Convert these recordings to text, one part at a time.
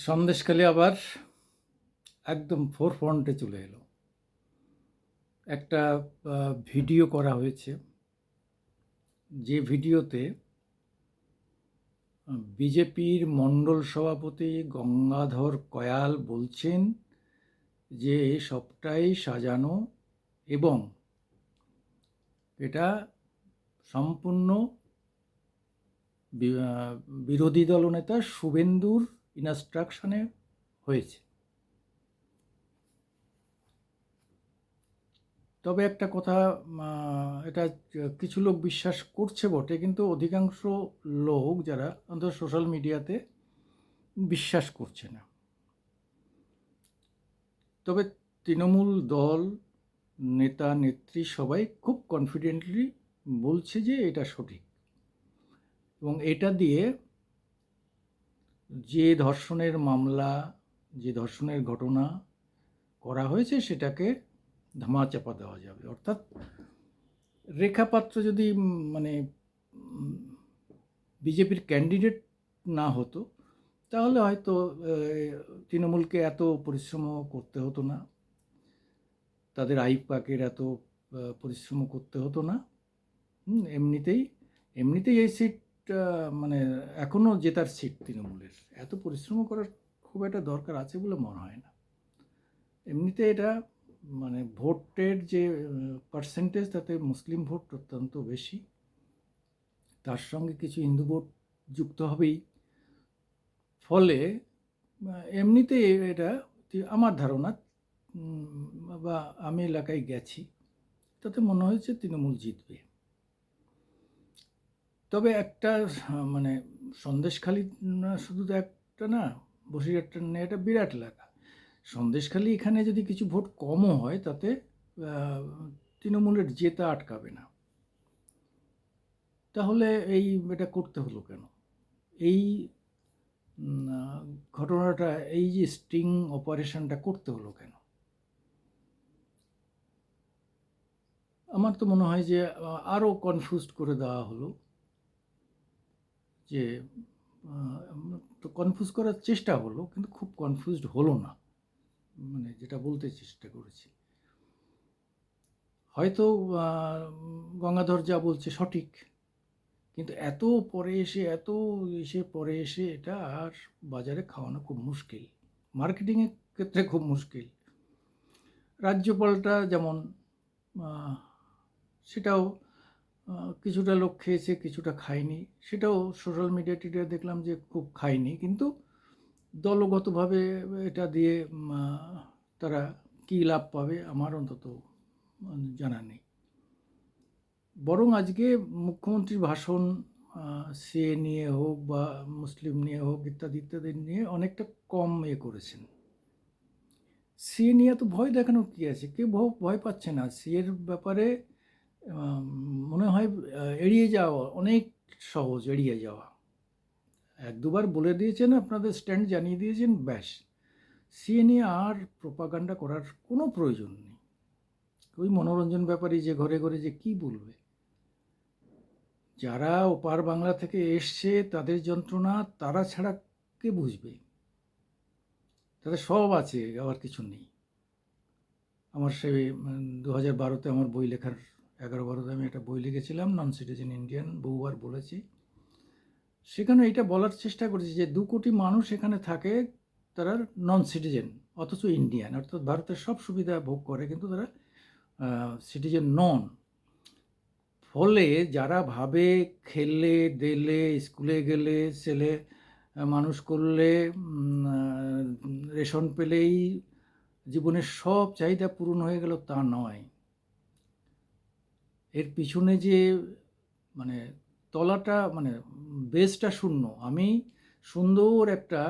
সন্দেশখালি আবার একদম ফোরফ্রন্টে চলে এলো। একটা ভিডিও করা হয়েছে, যে ভিডিওতে বিজেপির মণ্ডল সভাপতি গঙ্গাধর কয়াল বলছেন যে সবটাই সাজানো এবং এটা সম্পূর্ণ বিরোধী দলনেতা শুভেন্দুর ইনস্ট্রাকশনে হয়েছে। তবে একটা কথা, এটা কিছু লোক বিশ্বাস করছে বটে, কিন্তু অধিকাংশ লোক যারা অন্তত সোশ্যাল মিডিয়াতে বিশ্বাস করছে না। তবে তৃণমূল দল নেতা নেত্রী সবাই খুব কনফিডেন্টলি বলছে যে এটা সঠিক, এবং এটা দিয়ে যে ধর্ষণের মামলা, যে ধর্ষণের ঘটনা করা হয়েছে সেটাকে ধামাচাপা দেওয়া যাবে। অর্থাৎ রেখা পাত্র যদি মানে বিজেপির ক্যান্ডিডেট না হতো তাহলে হয়তো তৃণমূলকে এত পরিশ্রম করতে হতো না, তাদের আইপ্যাকের এত পরিশ্রম করতে হতো না। এমনিতেই এই সিট মানে এখনও জেতার সিট তৃণমূলের, এত পরিশ্রম করার খুব একটা দরকার আছে বলে মনে হয় না। এমনিতে এটা মানে ভোটের যে পার্সেন্টেজ, তাতে মুসলিম ভোট অত্যন্ত বেশি, তার সঙ্গে কিছু হিন্দু ভোট যুক্ত হবেই। ফলে এমনিতেই এটা আমার ধারণা, বা আমি এলাকায় গেছি, তাতে মনে হয়েছে তৃণমূল জিতবে। তবে একটা মানে সন্দেশখালি শুধু একটা না, বসিরহাটটা না, এটা বিরাট এলাকা। সন্দেশখালি এখানে যদি কিছু ভোট কমও হয় তাতে তৃণমূলের জেতা আটকাবে না। তাহলে এটা করতে হলো কেন? এই ঘটনাটা, এই যে স্টিং অপারেশনটা করতে হলো কেন? আমার তো মনে হয় যে আরও কনফিউজড করে দেওয়া হলো, যে তো কনফিউজ করার চেষ্টা হলো, কিন্তু খুব কনফিউজড হলো না, মানে যেটা বলতে চেষ্টা করেছি। হয়তো গঙ্গাধর যা বলছে সঠিক, কিন্তু এত পরে এসে এটা আর বাজারে খাওয়ানো খুব মুশকিল, মার্কেটিংয়ের ক্ষেত্রে খুব মুশকিল। রাজ্যপালটা যেমন, সেটাও কিছুটা লোক খেয়েছে, কিছুটা খায়নি, সেটাও সোশ্যাল মিডিয়া টিডিয়া দেখলাম যে খুব খায়নি, কিন্তু দলগতভাবে এটা দিয়ে তারা কী লাভ পাবে আমার অন্তত জানা নেই। বরং আজকে মুখ্যমন্ত্রীর ভাষণ সিএ নিয়ে হোক বা মুসলিম নিয়ে হোক, ইত্যাদি ইত্যাদি নিয়ে অনেকটা কম করেছেন। সিএ নিয়ে তো ভয় দেখানোর কী আছে? কেউ ভয় পাচ্ছে না। সিএর ব্যাপারে মনে হয় এড়িয়ে যাওয়া অনেক সহজ, এড়িয়ে যাওয়া। এক দুবার বলে দিয়েছেন, আপনাদের স্ট্যান্ড জানিয়ে দিয়েছেন, ব্যাস। সিএ নিয়ে আর প্রোপাগান্ডা করার কোনো প্রয়োজন নেই। ওই মনোরঞ্জন ব্যাপারী যে ঘরে ঘরে যে কী বলবে, যারা ওপার বাংলা থেকে এসছে তাদের যন্ত্রণা তারা ছাড়া কে বুঝবে? তাদের সব আছে, আবার কিছু নেই। আমার সেই 2012-তে আমার বই লেখার 11-12-তে আমি একটা বই লিখেছিলাম, নন সিটিজেন ইন্ডিয়ান, বহুবার বলেছি। সেখানে এটা বলার চেষ্টা করেছি যে 2 কোটি মানুষ এখানে থাকে, তারা নন সিটিজেন, অথচ ইন্ডিয়ান, অর্থাৎ ভারতের সব সুবিধা ভোগ করে, কিন্তু তারা সিটিজেন নন। ফলে যারা ভাবে খেললে দেলে, স্কুলে গেলে, ছেলে মানুষ করলে, রেশন পেলেই জীবনের সব চাহিদা পূরণ হয়ে গেল, তা নয়। এর পিছনে যে মানে তলাটা, মানে বেসটা শূন্য। আমি সুন্দর একটা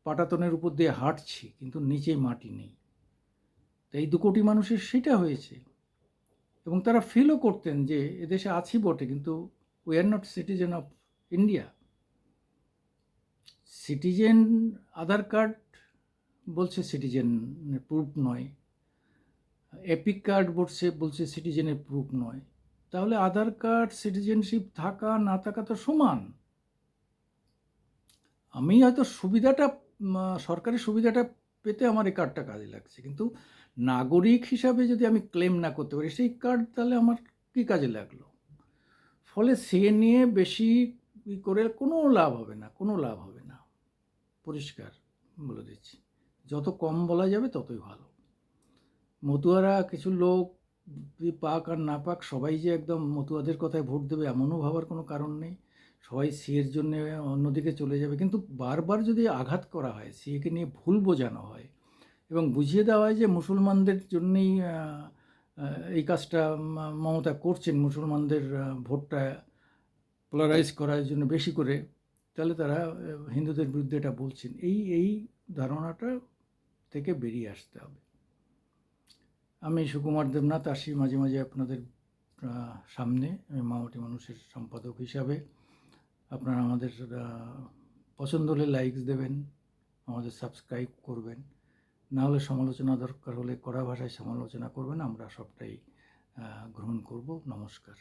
পাটাতনের উপর দিয়ে হাঁটছি, কিন্তু নিচে মাটি নেই। তাই 2 কোটি মানুষের সেটা হয়েছে, এবং তারা ফিলও করতেন যে এদেশে আছি বটে, কিন্তু we are not citizen of India. Citizen Aadhaar card বলছে সিটিজেন প্রুফ নয়, এপিক কার্ড বলছে সিটিজেনের প্রুফ নয়। তাহলে আধার কার্ড, সিটিজেনশিপ থাকা না থাকা তো সমান। আমি হয়তো সুবিধাটা সরকারি সুবিধাটা পেতে আমার এই কার্ডটা কাজে লাগছে, কিন্তু নাগরিক হিসাবে যদি আমি ক্লেম না করতে পারি সেই কার্ড, তাহলে আমার কী কাজে লাগলো? ফলে সে নিয়ে বেশি করে কোনো লাভ হবে না, কোনো লাভ হবে না, পরিষ্কার বলে দিচ্ছি। যত কম বলা যাবে ততই ভালো। মতুয়ারা কিছু লোক পাক আর না পাক সবাই যে একদম মতুয়াদের কথায় ভোট দেবে এমনও ভাবার কোনো কারণ নেই। সবাই সিএর জন্য অন্যদিকে চলে যাবে, কিন্তু বারবার যদি আঘাত করা হয়, সিএকে নিয়ে ভুল বোঝানো হয় এবং বুঝিয়ে দেওয়া হয় যে মুসলমানদের জন্যেই এই কাজটা মমতা করছেন, মুসলমানদের ভোটটা পোলারাইজ করার জন্য বেশি করে, তাহলে তারা হিন্দুদের বিরুদ্ধে এটা বলছেন। এই ধারণাটা থেকে বেরিয়ে আসতে হবে। আমি সুকুমার দেবনাথ আসি মাঝে মাঝে আপনাদের সামনে, আমি মামাটি মানুষের সম্পাদক হিসাবে। আপনারা আমাদের পছন্দ হলে লাইকস দেবেন, আমাদের সাবস্ক্রাইব করবেন, না হলে সমালোচনা দরকার হলে কড়া ভাষায় সমালোচনা করবেন, আমরা সবটাই গ্রহণ করব। নমস্কার।